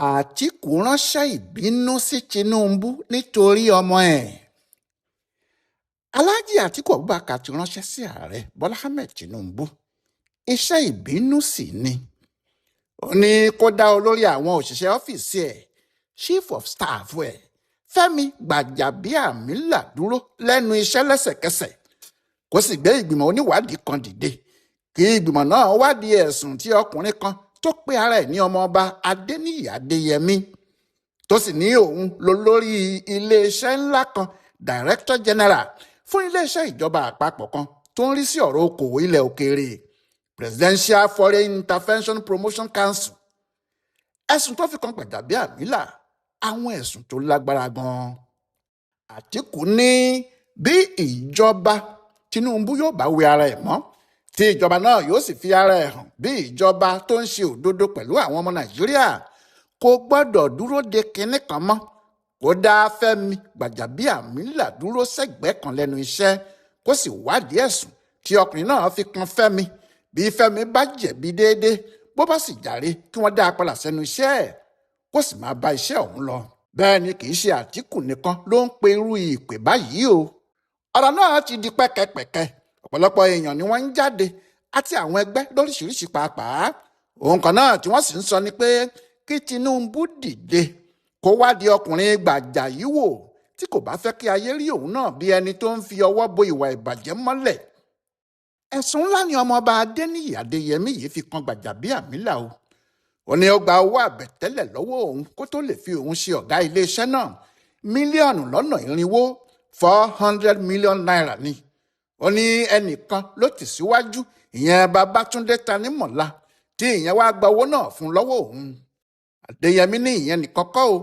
Àtíkù ránṣẹ́ ìbínú sí Tinubu nítorí ọmọ ẹ̀. Alhaji Àtíkù Abubakar ti ránṣẹ́ sí ààrẹ Bọ́lá Ahmed Tinubu. Iṣẹ́ ìbínú sì ni. Ó ní kó dá olórí àwọn òṣìṣẹ́ ọ́fíìsì ẹ̀, chief of staff ẹ̀, Fẹ́mi Gbàjàbíàmílà dúró lẹ́nu iṣẹ́ lẹ́sẹ̀kẹsẹ̀. Kó sì gbé ìgbìmọ̀ oníwádìí kan dìde. Kí ìgbìmọ̀ náà wádìí ẹ̀sùn tí ọkùnrin kan tó pe ara ẹ̀ ní ọmọọba Adéníyì Adéyẹmí tó sì ní òun lólórí iléeṣẹ́ ńlá kan director general fún iléeṣẹ́ ìjọba àpapọ̀ kan tó ń rí sí ọ̀rọ̀ okòwò ilẹ̀ òkèèrè Presidential Foreign Intervention Promotion Council. Ẹ̀sùn tó fi kan Gbàjàbíàmílà àwọn ẹ̀sùn tó lágbára gan-an. Àtíkù ní bí ìjọba Tinubu yóò bá wẹ ara ẹ̀ mọ́ tí ìjọba náà yóò sì fi ara ẹ̀ hàn bí ìjọba tó ń ṣe òdodo pẹ̀lú àwọn ọmọ Nàìjíríà kò gbọ́dọ̀ dúró de kinní kan mọ́. Kó dá Fẹ́mi Gbàjàbíàmílà dúró sẹ́gbẹ̀ẹ́ kan lẹ́nu iṣẹ́ kó sì wádìí ẹ̀sùn tí ọkùnrin náà fi kan Fẹ́mi. Bí Fẹ́mi bá jẹ̀bi déédéé bó bá sì jàre kí wọ́n dá a padà sẹ́nu iṣẹ́ ẹ̀ kó sì máa bá iṣẹ́ ọ̀hún lọ. Bẹ́ẹ̀ ni kì í ṣe Àtíkù nìkan ló ń pe irú ìpè báyìí o. Ọ̀rọ̀ náà ti di pẹ́kẹ́pẹ́kẹ́. Ọ̀pọ̀lọpọ̀ èèyàn ni wọ́n ń jáde àti àwọn ẹgbẹ́ lóríṣiríṣi pàápàá. Ohun kan náà tí wọ́n sì ń sọ ni pé kí Tinubu dìde kó wádìí ọkùnrin Gbàjà yìí wò tí kò bá fẹ́ kí ayé rí òun náà bí ẹni tó ń fi ọwọ́ bo ìwà ìbàjẹ́ mọ́lẹ̀. Ẹ̀sùn ńlá ni ọmọọba Adéníyì Adéyẹmí yìí fi kan Gbàjàbíàmílà o. Ó ní ó gba owó àbẹ̀tẹ́lẹ̀ lọ́wọ́ òun kó tó lè fi òun ṣe ọ̀gá iléeṣẹ́ náà. Mílíọ̀nù lọ́nà irinwó 400 million naira ni. Ó ní ẹnìkan ló tì síwájú ìyẹn Babátúndé Tanímọ̀lá tí ìyẹn wá gba owó náà fún lọ́wọ́ òun. Adéyẹmí ní ìyẹn nìkan kọ́ o.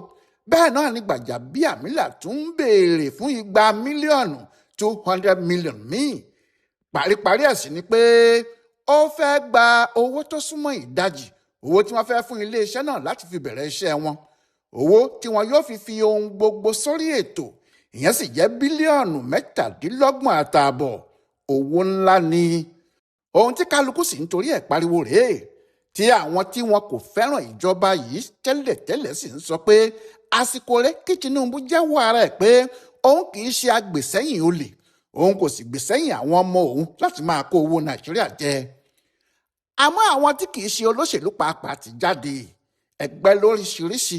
Bẹ́ẹ̀ náà ni Gbàjàbíàmílà tún ń béèrè fún 200 mílíọ̀nù 200 million míì. Paríparí ẹ̀ sì ni pé ó fẹ́ gba owó tó súnmọ́ ìdajì owó tí wọ́n fẹ́ fún iléeṣẹ́ náà láti fi bẹ̀rẹ̀ iṣẹ́ wọn. Owó tí wọn yóò fi ohun gbogbo sórí ètò ìyẹn sì jẹ́ bílíọ̀nù 17.5. Owó ńlá ni. Ohun tí kálukú sì ń torí ẹ̀ pariwo rèé tí àwọn tí wọn kò fẹ́ràn ìjọba yìí tẹ́lẹ̀tẹ́lẹ̀ sì ń sọ pé àsìkò rẹ̀ kí Tinubu jẹ́wọ́ ara ẹ̀ pé òun kì í ṣe agbèsẹ́yìn olè òun kò sì gbèsẹ́yìn àwọn ọmọ òun láti máa kó owó Nàìjíríà jẹ. Àmọ́ àwọn tí kì í ṣe olóṣèlú pàápàá ti jáde ẹgbẹ́ lóríṣiríṣi.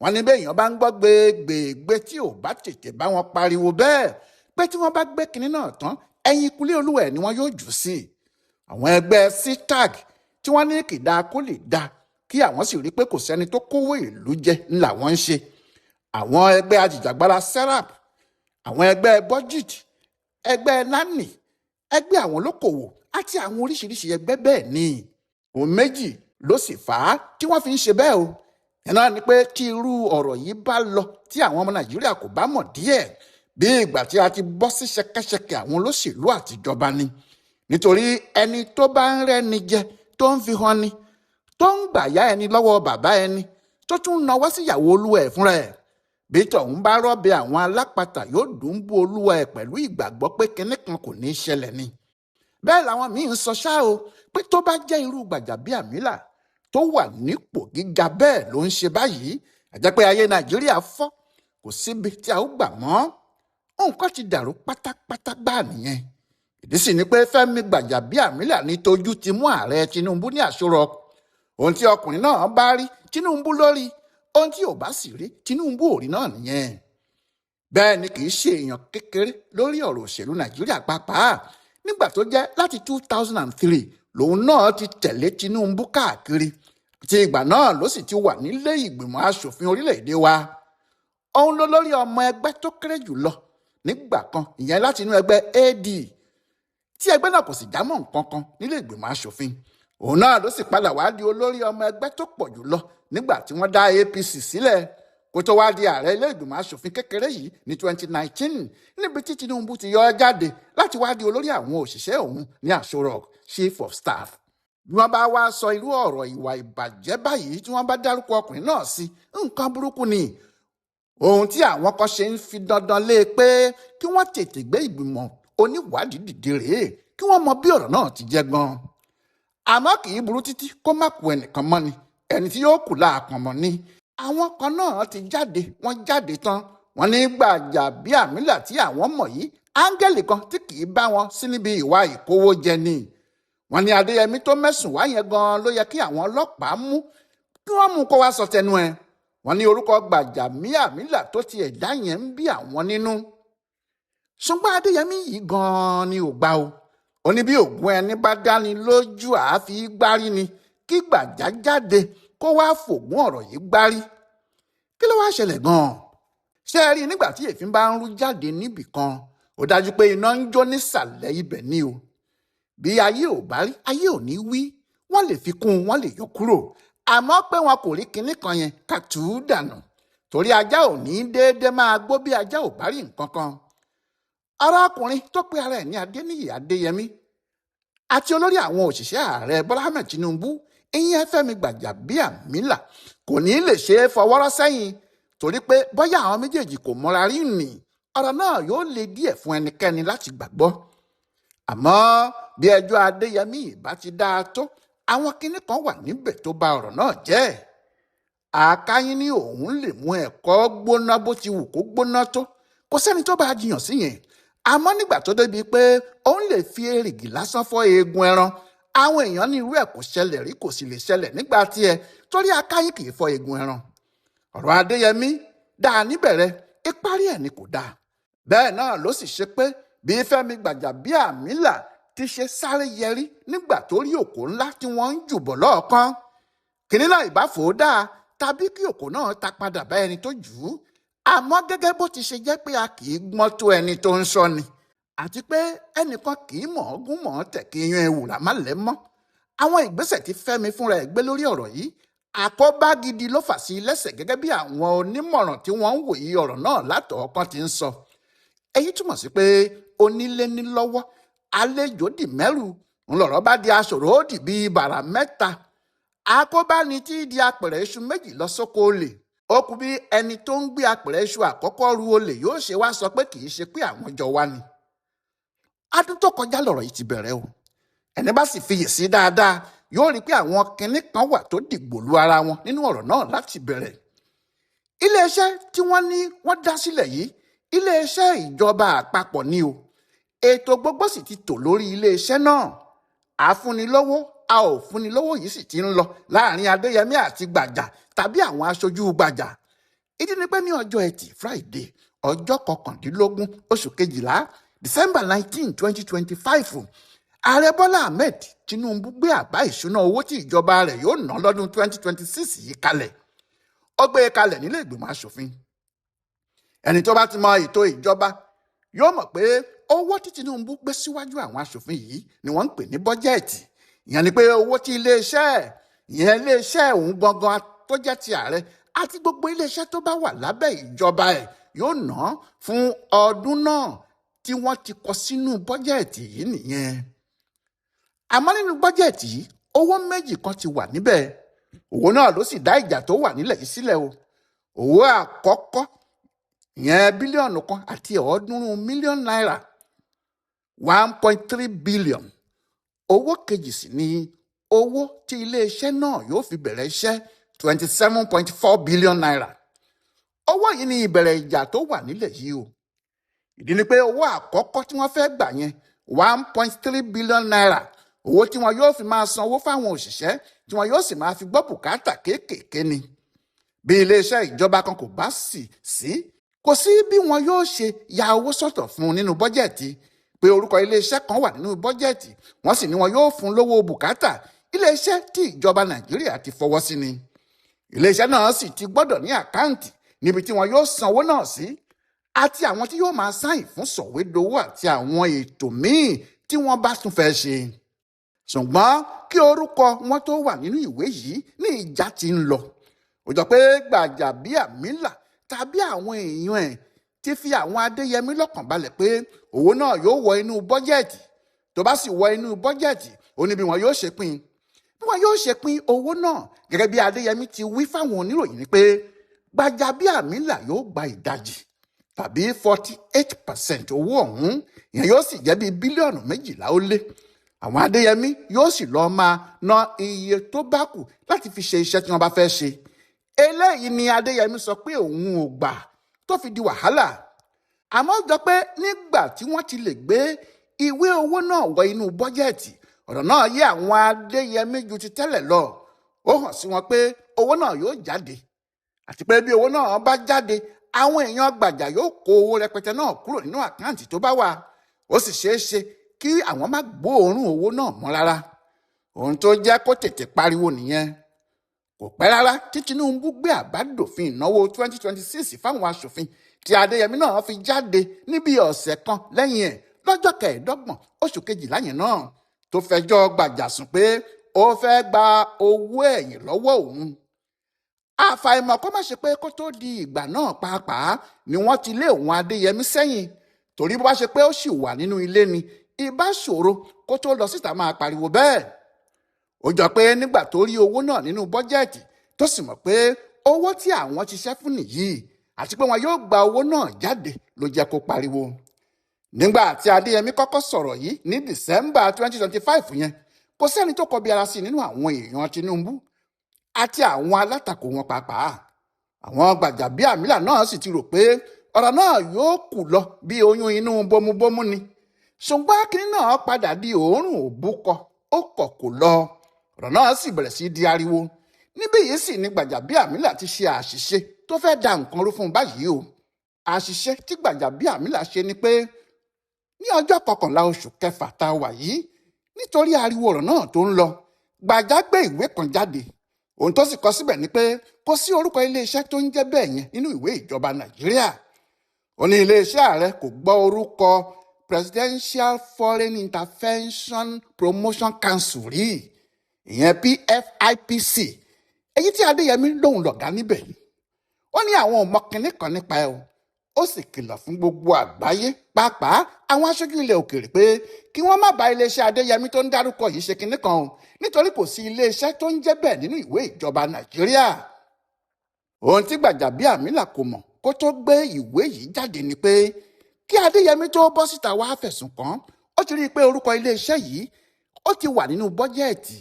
Wọ́n ní béèyàn bá ń gbọ́ gbégbé tí ò bá tètè bá wọn pariwo bẹ́ẹ̀ pé tí wọ́n bá gbé kinní náà tán ẹ̀yìn kulé olúwa ẹ̀ ni wọ́n yóò jù sí. Àwọn ẹgbẹ́ sitag tí wọ́n ní kìdá kó lè da kí àwọn sì rí pé kò sẹ́ni tó kówó ìlú jẹ ńlá wọn ń ṣe. Àwọn ẹgbẹ́ ajìjàgbara serap, àwọn ẹgbẹ́ budget, ẹgbẹ́ nani, ẹgbẹ́ àwọn olókòwò àti àwọn oríṣiríṣi ẹgbẹ́ bẹ́ẹ̀ ni. Ohun méjì ló sì fà á tí wọ́n fi ń ṣe bẹ́ẹ̀ o. Ẹ̀nà ni pé tí irú ọ̀rọ̀ yìí bá lọ tí àwọn ọmọ Nàìjíríà kò bá mọ̀ díẹ̀ bí ìgbà tí a ti bọ́ sí ṣẹkẹ́ṣẹkẹ̀ àwọn olóṣèlú àtijọba ni. Nítorí ẹni tó bá ń rẹ́ni jẹ tó ń fi hàn ni, tó ń gbàyà ẹni lọ́wọ́ bàbá ẹni, tó tún nawọ́ síyàwó olúwa ẹ̀ fúnra ẹ̀. Bí tọ̀hún bá rọ́bẹ àwọn alápatà yóò dùn bú olúwa ẹ̀ pẹ̀lú ìgbàgbọ́ pé kinní kan kò ní í ṣẹlẹ̀ ni. Bẹ́ẹ̀ làwọn míì ń sọ ṣá o pé tó bá jẹ́ irú Gbàjàbíàmílà tó wà nípò gíga bẹ́ẹ̀ ló ń ṣe báyìí àjẹ́ pé ayé Nàìjíríà fọ́ kò síbi tí a ó gbà mọ́. Nǹkan ti dàrú pátápátá gbáà nìyẹn. Ìdí sì ni pé Fẹ́mi Gbàjàbíàmílà ní tójú ti mú ààrẹ Tinubu ní àṣọrọ. Ohun tí ọkùnrin náà bá rí Tinubu lórí, ohun tí ò bá sì rí Tinubu ò rí náà nìyẹn. Bẹ́ẹ̀ ni kì í ṣe èèyàn kékeré lórí ọ̀rọ̀ òṣèlú Nàìjíríà pàápàá. Nígbà tó jẹ́ láti 2003 lòun náà ti tẹ̀lé Tinubu káàkiri àti ìgbà náà ló sì ti wà nílé ìgbìmọ̀ asòfin orílẹ̀-èdè wa. Òun ló lórí ọmọ ẹgbẹ́ tó kéré jùlọ nígbà kan ìyẹn láti inú ẹgbẹ́ AD tí ẹgbẹ́ náà kò sì jámọ́ nǹkan kan nílé ìgbìmọ̀ asòfin. Òun náà ló sì padà wá di olórí ọmọ ẹgbẹ́ tó pọ̀ jùlọ nígbà tí wọ́n dá APC sílẹ̀ kó tó wá di ààrẹ ilé ìgbìmọ̀ asòfin kékeré yìí ní 2019 níbi tí Tinubu ti yọ ọ́ jáde láti wá di olórí àwọn òṣìṣẹ́ òun ní àṣọrọ̀ chief of staff. Bí wọ́n bá wá sọ irú ọ̀rọ̀ ìwà ìbàjẹ́ báyìí tí wọ́n bá dárúkọ ọkùnrin náà sí nǹkan burúkú ni. Ohun tí àwọn kan ṣe ń fi dandan lé pé kí wọ́n tètè gbé ìgbìmọ̀ oníwádìí dìde rèé kí wọ́n mọ bí ọ̀rọ̀ náà ti jẹ́ gan. Àmọ́ kì í burú títí kó má kú ẹnìkan mọ́ ni ẹni tí yóò kù láàpọ̀n mọ́ ni. àwọn kan náà ti jáde, wọ́n jáde tán wọ́n ní Gbajabiamila tí àwọn mọ̀ yìí áńgẹ́lì kan tí kì í bá wọn sí níbi ìwà ìkówójẹ ni. wọ́n ní Adéyẹmí tó mẹ́sùn wá yẹn gan ló yẹ kí àwọn ọlọ́pàá mú kí wọ́n mú kó wá sọ tẹnu ẹ̀. wọ́n ní orúkọ Gbajabiamila tó ti ẹ̀dá yẹn ń bí àwọn nínú. ṣùgbọ́n Adéyẹmí yìí gan ni ò gbà o. ó ní bí ògùn ẹni bá dáni lójú àáfi gbárí ni kí Gbàjà jáde kó wá fògùn ọ̀rọ̀ yìí gbárí. kí ló wá ṣẹlẹ̀ gan-an? ṣé ẹ rí i nígbà tí èéfín bá ń rú jáde níbì kan ó dájú pé iná ń jó nísàlẹ̀ ibẹ̀ ni o. bí ayé ò bá rí ayé ò ní wí, wọ́n lè fi kún wọ́n lè yọ kúrò, àmọ́ pé wọn kò rí kinní kan yẹn ká tù ú dànù, torí ajá ò ní déédéé máa gbó bí ajá ò bá rí nǹkan kan. arákùnrin tó pe ara ẹ̀ ní Adéníyì Adéyẹmí àti olórí àwọn òṣìṣẹ́ ààrẹ Bọ́lá Ahmed Tinubu ìyẹn Fẹ́mi Gbajabiamila kò ní lè ṣe é fọwọ́rọ́ sẹ́yìn, torí pé bóyá àwọn méjèèjì kò mọ́ra rí nì ọ̀rọ̀ náà yóò le díẹ̀ fún ẹnikẹ́ni láti gbàgbọ́. àmọ́ bí ẹjọ́ Adéyẹmí ìbá ti dáa tó, àwọn kinní kan wà níbẹ̀ tó bà ọ̀rọ̀ náà jẹ́. àkáyín ní òun lè mú ẹ̀kọ́ gbóná bó ti wù kó gbóná tó, kò sẹ́ni tó bá jiyàn sí yẹn. àmọ́ nígbà tó débi pé òun lè fi èrìgì lásán fọ́ eegun ẹran, àwọn èèyàn ní irú ẹ̀ kò ṣẹlẹ̀ rí kò sì lè ṣẹlẹ̀ nígbà tiẹ̀, torí àkáyín kì í fọ́ eegun ẹran. ọ̀rọ̀ Adéyẹmí dáa níbẹ̀rẹ̀, ìparí ẹ̀ ni kò dáa. bẹ́ẹ̀ náà ló sì ṣe pé bí Fẹ́mi Gbajabiamila ti ṣe sáré yẹrí nígbà tó rí òkò ńlá tí wọ́n ń jùbọ̀ lọ́ọ̀kan. kìnní náà ìbá fò ó dáa, tàbí kí òkò náà ta padà bá ẹni tó jù ú. àmọ́ gẹ́gẹ́ bó ti ṣe jẹ́ pé a kì í gbọ́n tó ẹni tó ń sọ ni, àti pé ẹnìkan kì í mọ̀ ọ́ gún mọ̀ ọ́ tẹ̀ kí yan ewùrà má lẹ́ mọ́. àwọn ìgbésẹ̀ tí Fẹ́mi fúnra ẹ̀ gbé lórí ọ̀rọ̀ yìí àkóbá gidi ló fà sí lẹ́sẹ̀, gẹ́gẹ́ bí àwọn onímọ̀ràn tí wọ́n ń wòye ọ̀rọ̀ náà látọ̀ọ́kán ti ń sọ. èyí túmọ̀ sí pé onílé ní lọ́wọ́ àlejò dì mẹ́rù, ńlọrọ̀ bá di aṣòro ó dì bíi bàrà mẹ́ta. àkóbá ni tí di apẹ̀rẹ̀ iṣu méjì lọ sóko olè. ó kù bí ẹni tó ń gbé apẹ̀rẹ̀ iṣu àkọ́kọ́ ru olè yóò ṣe wá sọ pé kì í ṣe pé àwọn jọ wá ni. ọdún tó kọjá lọ̀rọ̀ yìí ti bẹ̀rẹ̀ o. ẹni bá sì fiyè sí dáadáa yóò rí i pé àwọn kinní kan wà tó dìgbò lu ara wọn nínú ọ̀rọ̀ náà láti bẹ̀rẹ̀. iléeṣẹ́ tí wọ́n ní wọ́n dá sílẹ̀ yìí iléeṣẹ́ ìjọba àpapọ̀ ni o. ètò gbogbo sì ti tò lórí iléeṣẹ́ náà. àfúnilówó a ò fúnilówó yìí sì ti ń lọ láàrin Adéyẹmí àti Gbàjà tàbí àwọn aṣojú Gbàjà. ìdí ni pé ní ọjọ́ Ẹtì Friday ọjọ́ 19 oṣù kejìlá December 19, 2025 ààrẹ Bọ́lá Ahmed Tinubu gbé àbá ìṣúná owó tí ìjọba rẹ̀ yóò ná lọ́dún 2026 yìí kalẹ̀. ó gbé e kalẹ̀ nílé ìgbìmọ̀ asòfin. ẹni tó bá ti mọ ètò ìjọba yóò mọ̀ pé owó tí Tinubu gbé síwájú àwọn asòfin yìí ni wọ́n ń pè ní bọ́jẹ́ẹ̀tì. ìyẹn ni pé owó tí iléeṣẹ́ òun gangan tó jẹ́ ti ààrẹ àti gbogbo iléeṣẹ́ tó bá wà lábẹ́ ìjọba ẹ̀ yóò ná fún ọdún náà tí wọ́n ti kọ sínú bọ́jẹ́ẹ̀tì yìí nìyẹn. àmọ́ nínú bọ́jẹ̀tì yìí owó méjì kan ti wà níbẹ̀. owó náà ló sì dá ìjà tó wà nílẹ̀ yìí sílẹ̀ o. owó àkọ́kọ́ ìyẹn bílíọ̀nù kan àti 300 mílíọ̀nù náírà 1.3 billion. owó kejì sì ni owó tí iléeṣẹ́ náà yóò fi bẹ̀rẹ̀ iṣẹ́ 27.4 billion naira. owó yìí ni ìbẹ̀rẹ̀ ìjà tó wà nílẹ̀ yìí o. ìdí ni pé owó àkọ́kọ́ tí wọ́n fẹ́ gbà yẹn 1.3 billion naira, owó tí wọn yóò fi máa san owó fáwọn òṣìṣẹ́ tí wọn yóò sì máa fi gbọ́ bùkátà kéékèèké ni. bí iléeṣẹ́ ìjọba kan kò bá kò sí bí wọn yóò ṣe ya owó sọ́tọ̀ fún un nínú bọ́jẹ̀tì pé orúkọ iléeṣẹ́ kan wà nínú bọ́jẹ̀tì wọ́n sì ní wọn yóò fún lówó bùkátà. iléeṣẹ́ tí ìjọba Nàìjíríà ti fọwọ́ sí ni. iléeṣẹ́ náà sì ti gbọ́dọ̀ ní àkáǹtì níbi tí wọn yóò san owó náà sí, àti àwọn tí yóò máa sáìn fún sọ̀wédowó àti àwọn ètò míì tí wọ́n bá tún fẹ́ ṣe. ṣùgbọ́n kí orúkọ wọn tó wà nínú ìwé yìí ní ìjà ti ń lọ. ó jọ pé Gbajabiamila tàbí àwọn èèyàn ẹ̀ ti fi àwọn Adéyẹmí lọ́kàn balẹ̀ pé owó náà yóò wọ inú bọ́jẹ̀tì. tó bá sì wọ inú bọ́jẹ̀tì ó ní bí wọn yóò ṣe pín. bí wọn yóò ṣe pín owó náà gẹ́gẹ́ bí Adéyẹmí ti wí fáwọn oníròyìn ni pé Gbajabiamila yóò gba ìdajì tàbí 48% owó ọ̀hún, ìyẹn yóò sì jẹ́ bíi bílíọ̀nù 12 ó lé. àwọn Adéyẹmí yóò sì lọ́ọ́ máa ná iye tó bá kù láti fi ṣe iṣẹ́ tí wọ́n bá fẹ́ ṣe. eléyìí ni Adéyẹmí sọ pé òun ò gbà tó fi di wàhálà. Àmọ́ jọ pé nígbà tí wọ́n ti lè gbé ìwé owó náà wọ inú bọ́jẹ́ẹ̀tì, ọ̀rọ̀ náà yé àwọn Adéyẹmí ju ti tẹ́lẹ̀ lọ. Ó hàn sí wọn pé owó náà yóò jáde, àti pé bí owó náà bá jáde, àwọn èèyàn Gbàjà yóò kó owó rẹpẹtẹ náà kúrò nínú àkáǹtì tó bá wà. Ó sì ṣeé ṣe kí àwọn má gbóòórùn owó náà mọ́ rárá. Ohun tó jẹ́ kó tètè pariwo nìyẹn. Kò pẹ́ rárá tí Tinubu gbé àbádòfin ìnáwó 2026 fáwọn aṣòfin tí Adéyẹmí náà fi jáde níbi ọ̀sẹ̀ kan lẹ́yìn ẹ̀ lọ́jọ́ 25 oṣù kejìlá yẹn náà, tó fẹjọ́ Gbàjà sùn pé ó fẹ́ gba owó ẹ̀yìn lọ́wọ́ òun. Àfàìmọ̀ kó má ṣe pé kó tó di ìgbà náà pàápàá ni wọ́n ti lé òun Adéyẹmí sẹ́yìn, torí bó bá ṣe pé ó sì wà nínú ilé ni ìbá ṣòro kó tó lọ síta máa pariwo bẹ́ẹ̀. Ó jọ pé nígbà tó rí owó náà nínú bọ́jẹ́ẹ̀tì tó sì mọ̀ pé owó tí àwọn ti ṣẹ́ fún nìyí àti pé wọn yóò gba owó náà jáde ló jẹ́ kó pariwo. Nígbà tí Adéyẹmí kọ́kọ́ sọ̀rọ̀ yìí ní December 2025 yẹn, kò sẹ́ni tó kọbi ara sí nínú àwọn èèyàn Tinubu àti àwọn alátakò wọn pàápàá. Àwọn Gbàjàbíàmílà náà sì ti rò pé ọ̀rọ̀ náà yóò kù lọ bí oyún inú bómúbómú ni. Ṣùgbọ́n kinní náà padà di òórùn òbúkọ, ó kọ̀ kò lọ. Ọ̀rọ̀ náà sì bẹ̀rẹ̀ sí di ariwo. Níbí yìí sì ni Gbàjàbíàmílà ti ṣe àṣìṣe tó fẹ́ da nǹkan rú fún báyìí o. Àṣìṣe tí Gbàjàbíàmílà ṣe ni pé ní ọjọ́ 11 oṣù kẹfà tá a wà yìí, nítorí ariwo ọ̀rọ̀ náà tó ń lọ, Gbàjà gbé ìwé kan jáde. Ohun tó sì kọ síbẹ̀ ni pé kò sí orúkọ iléeṣẹ́ tó ń jẹ́ bẹ́ẹ̀ yẹn nínú ìwé ìjọba Nàìjíríà. Ó ní iléeṣẹ́ ààrẹ kò gbọ́ orúkọ Presidential Foreign Intervention Promotion Council rí, ìyẹn PFIPC, èyí tí Adéyẹmí lòun lọ̀gá níbẹ̀. Ó ní àwọn ò mọ kinní kan nípa ẹ̀ o. Ó sì kìlọ̀ fún gbogbo àgbáyé, pàápàá àwọn aṣojú ilẹ̀ òkèèrè, pé kí wọ́n má bá iléeṣẹ́ Adéyẹmí tó ń dárúkọ yìí ṣe kinní kan o, nítorí kò sí iléeṣẹ́ tó ń jẹ́ bẹ́ẹ̀ nínú ìwé ìjọba Nàìjíríà. Ohun tí Gbàjàbíàmílà kò mọ̀ kó tó gbé ìwé yìí jáde ni pé kí Adéyẹmí tó bọ́ síta wá fẹ̀sùn kàn, ó ti rí i pé orúkọ iléeṣẹ́ yìí ó ti wà nínú bọ́jẹ́ẹ̀tì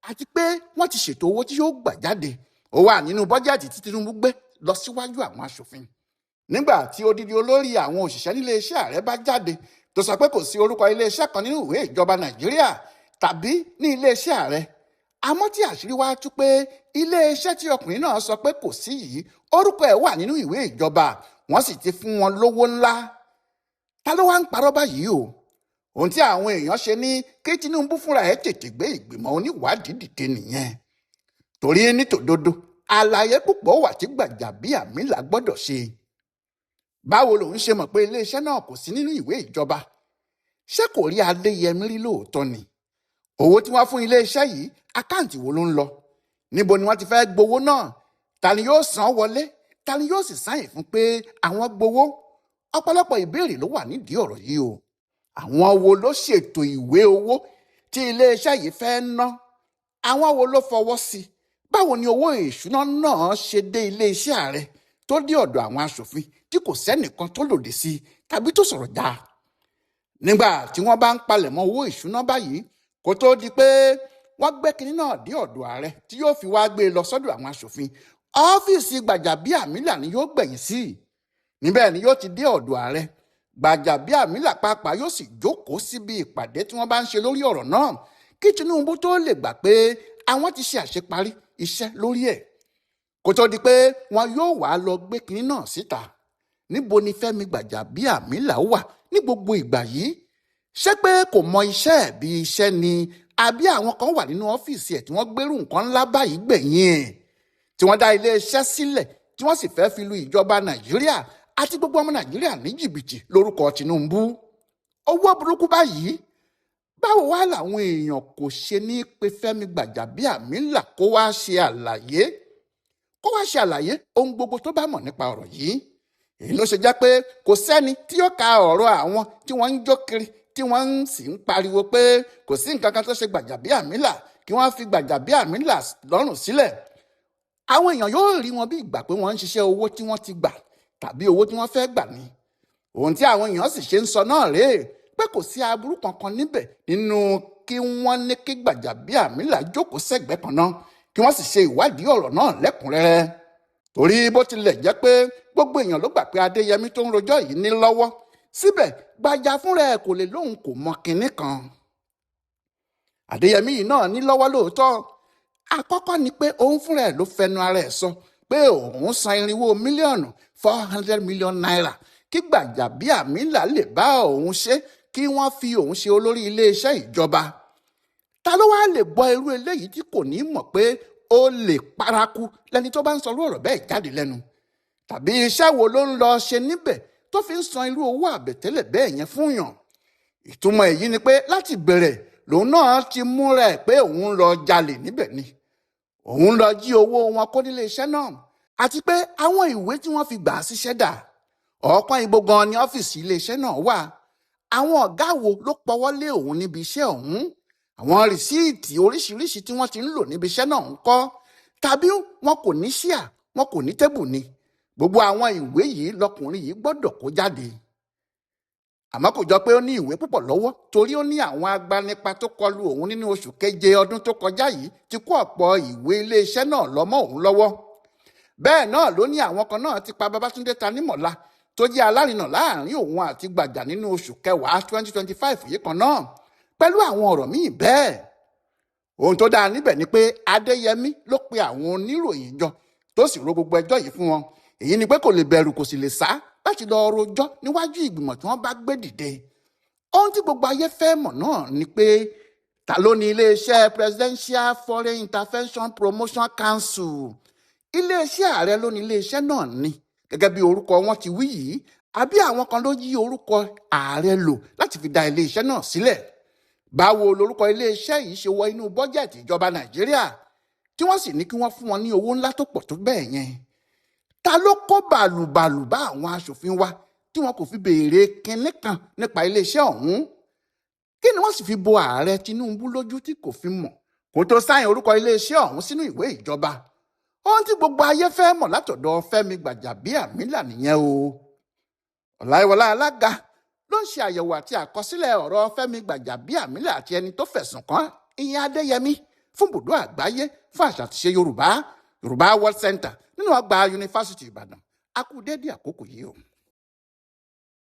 àti pé wọ́n ti ṣètò owó tí yóò gbà jáde. Ó wà nínú bọ́jẹ́ẹ̀tì tí Tinubu gbé lọ síwájú àwọn aṣòfin. Nígbà tí odidi olórí àwọn òṣìṣẹ́ nílé iṣẹ́ ààrẹ bá jáde tó sọ pé kò sí orúkọ iléeṣẹ́ kan nínú ìwé ìjọba Nàìjíríà tàbí ní iléeṣẹ́ ààrẹ, àmọ́ tí àṣírí wá tú pé iléeṣẹ́ tí ọkùnrin náà sọ pé kò sí yìí orúkọ ẹ̀ wà nínú ìwé ìjọba, wọ́n sì ti fún wọn lówó ńlá. Ta ló wá ń parọ́ báyìí o? Ohun tí àwọn èèyàn ṣe ní kí Tinubu fúnra ẹ̀ tètè gbé ìgbìmọ̀ oníwádìí dìde nìyẹn. Torí nítòdodo àlàyé púpọ̀ wà tí Gbàjàbíàmílà gbọ́dọ̀ ṣe. Báwo lòun ṣe mọ̀ pé iléeṣẹ́ náà kò sí nínú ìwé ìjọba? Ṣé kò rí Adéyẹmí rí lóòótọ́ ni? Owó tí wọ́n fún iléeṣẹ́ yìí, àkáǹtì wo ló ń lọ? Níbo ni wọ́n ti fẹ́ gbowó náà? Ta ni yóò san wọlé? Ta ni yóò sì sáyìn fún pé àwọn gbowó? Ọ̀pọ̀lọpọ̀ ìbéèrè ló wà nídìí ọ̀rọ̀ yìí o. Àwọn wo ló ṣètò ìwé owó tí iléeṣẹ́ yìí fẹ́ ná? Àwọn wo ló fọwọ́ sí? Báwo ni owó ìṣúná náà ṣe dé iléeṣẹ́ ààrẹ tó dé ọ̀dọ̀ àwọn aṣòfin tí kò sẹ́nìkan tó lòdì sí tàbí tó sọ̀rọ̀ já? Nígbà tí wọ́n bá ń palẹ̀mọ́ owó ìṣúná báyìí, kó tó di pé wọ́n gbé kinní náà dé ọ̀dọ̀ ààrẹ tí yóò fi wá gbé lọ sọ́dọ̀ àwọn aṣòfin, ọ́fíìsì Gbàjàbíàmílà ni yóò gbẹ̀yìn sí. Níbẹ̀ ni yóò ti dé ọ̀dọ̀ ààrẹ. Gbàjàbíàmílà pàápàá yóò sì jókòó síbi ìpàdé tí wọ́n bá ń ṣe lórí ọ̀rọ̀ náà kí Tinubu tó lè gbà pé àwọn ti ṣe àṣeparí iṣẹ́ lórí ẹ̀. Kó tó di pé wọn yóò wá lọ gbé kinní náà síta. Níbo ni Fẹ́mi Gbàjàbíàmílà wà ní gbogbo ìgbà yìí? Ṣé pé kò mọ iṣẹ́ ẹ̀ bí iṣẹ́ ni, àbí àwọn kan wà nínú ọ́fíìsì ẹ̀ tí wọ́n gbérù nǹkan ńlá báyìí gbẹ̀yìn ẹ̀, tí wọ́n dá iléeṣẹ́ sílẹ̀ tí wọ́n sì fẹ́ fi lu ìjọba Nàìjíríà àti gbogbo ọmọ Nàìjíríà ní jìbìtì lórúkọ Tinubu? Owó burúkú báyìí. Báwo wá làwọn èèyàn kò ṣe ní pé Fẹ́mi Gbàjàbíàmílà kó wá ṣe àlàyé ohun gbogbo tó bá mọ̀ nípa ọ̀rọ̀ yìí? Èyí ló ṣe jẹ́ pé kò sẹ́ni tí yóò ka ọ̀rọ̀ àwọn tí wọ́n ń jó kiri tí wọ́n sì ń pariwo pé kò sí nǹkan kan tó ṣe Gbàjàbíàmílà kí wọ́n fi Gbàjàbíàmílà lọ́rùn sílẹ̀. Àwọn èèyàn yóò rí wọn bí ìgbà pé wọ́n ń ṣiṣẹ́ owó tí wọ́n ti gbà tàbí owó tí wọ́n fẹ́ gbà ni. Ohun tí àwọn èèyàn sì ṣe ń sọ náà rèé pé kò sí aburú kankan níbẹ̀ nínú kí wọ́n ní kí Gbàjàbíàmílà jókòó sẹ́gbẹ̀ẹ́ kan náà kí wọ́n sì ṣe ìwádìí ọ̀rọ̀ náà lẹ́kùnrẹ́rẹ́. torí bó tilẹ̀ jẹ́ pé gbogbo èèyàn ló gbà pé Adéyẹmí tó ń rojọ́ yìí ní lọ́wọ́ síbẹ̀ Gbaja fúnra ẹ̀ kò lè lóun kò mọ kinní kan. Adéyẹmí yìí náà ní lọ́wọ́ lóòótọ́. Àkọ́kọ́ ni pé òun fúnra ẹ̀ ló fẹnu ara ẹ̀ sọ pé òun san 400 mílíọ̀nù 400 million naira kí Gbajabiamila lè bá òun ṣe kí wọ́n fi òun ṣe olórí iléeṣẹ́ ìjọba. Ta ló wá lè gbọ́ irú eléyìí tí kò ní mọ̀ pé ó lè paraku lẹni tó bá ń sọrú ọ̀rọ̀ bẹ́ẹ̀ jáde lẹ́nu? Tàbí iṣẹ́ wo ló ń lọ ṣe níbẹ̀ tó fi ń san irú owó àbẹ̀tẹ́lẹ̀ bẹ́ẹ̀ yẹn fún yàn? Ìtumọ̀ èyí ni pé láti bẹ̀rẹ̀ lòun náà ti múra ẹ̀ pé òun lọ jalè níbẹ̀ ni. Òun lọ jí owó wọn kó nílé iṣẹ́ náà, àti pé àwọn ìwé tí wọ́n fi gbà á síṣẹ́ dà. Ọ̀kan ibo gan ni ọ́fíìsì ilé iṣẹ́ náà wà? Àwọn ọ̀gá wo ló pọwọ́ lé òun níbi iṣẹ́ ọ̀hún? Àwọn rìsíìtì oríṣiríṣi tí wọ́n ti ń lò níbi iṣẹ́ náà ń kọ́? Tàbí wọn kò ní ṣíà, wọn kò ní tébù ni? Gbogbo àwọn ìwé yìí lọkùnrin yìí gbọ́dọ̀ kó jáde. Àmọ́ kò jọ pé ó ní ìwé púpọ̀ lọ́wọ́, torí ó ní àwọn agbanipa tó kọlù òun nínú oṣù keje ọdún tó kọjá yìí ti kó ọ̀pọ̀ ìwé iléeṣẹ́ náà lọ mọ́ òun lọ́wọ́. Bẹ́ẹ̀ náà ló ní àwọn kan náà ti pa Babátúndé Tanímọ̀lá tó jẹ́ alárinà láàrin òun àti Gbajà nínú oṣù kẹwàá 2025 yìí kan náà, pẹ̀lú àwọn ọ̀rọ̀ míì bẹ́ẹ̀. Ohun tó dáa níbẹ̀ ni pé Adéyẹmí ló pe àwọn oníròyìn jọ tó sì ro gbogbo ẹjọ́ yìí fún wọn. Èyí ni pé kò lè bẹ̀rù kò sì lè sá láti lọ rojọ́ níwájú ìgbìmọ̀ tí wọ́n bá gbé dìde. Ohun tí gbogbo ayé fẹ́ mọ̀ náà ni pé ta ló ní iléeṣẹ́ Presidential Foreign Intervention Promotion Council? Iléeṣẹ́ ààrẹ ló ní iléeṣẹ́ náà ni, gẹ́gẹ́ bí orúkọ wọn ti wí yìí, àbí àwọn kan ló yí orúkọ ààrẹ lò láti fi dá iléeṣẹ́ náà sílẹ̀? Báwo lorúkọ iléeṣẹ́ yìí ṣe wọ inú bọ́jẹ̀tì ìjọba Nàìjíríà tí wọ́n sì ní kí wọ́n fún wọn ní owó ńlá tó pọ̀ tó bẹ́ẹ̀ yẹn? Ta ló kó bàlùbàlù bá àwọn aṣòfin wa tí wọn kò fi béèrè kinní kan nípa iléeṣẹ́ ọ̀hún? Kí ni wọ́n sì fi bo ààrẹ Tinubu lójú tí kò fi mọ̀ kó tó sáìn orúkọ iléeṣẹ́ ọ̀hún sínú ìwé ìjọba? Ohun tí gbogbo ayé fẹ́ mọ̀ látọ̀dọ̀ Fẹ́mi Gbajabiamila nìyẹn o. Ọláyíwọlá Alága ló ń ṣe àyẹ̀wò àti àkọsílẹ̀ ọ̀rọ̀ Fẹ́mi Gbajabiamila àti ẹni tó fẹ̀sùn kàn, ìyẹn Adéyẹmí, fún Ibùdó Àgbáyé fún Àṣà àti Ìṣe Yorùbá World Center nínú ọgbà Yunifásítì Ìbàdàn. A kú dédé àkókò yìí o.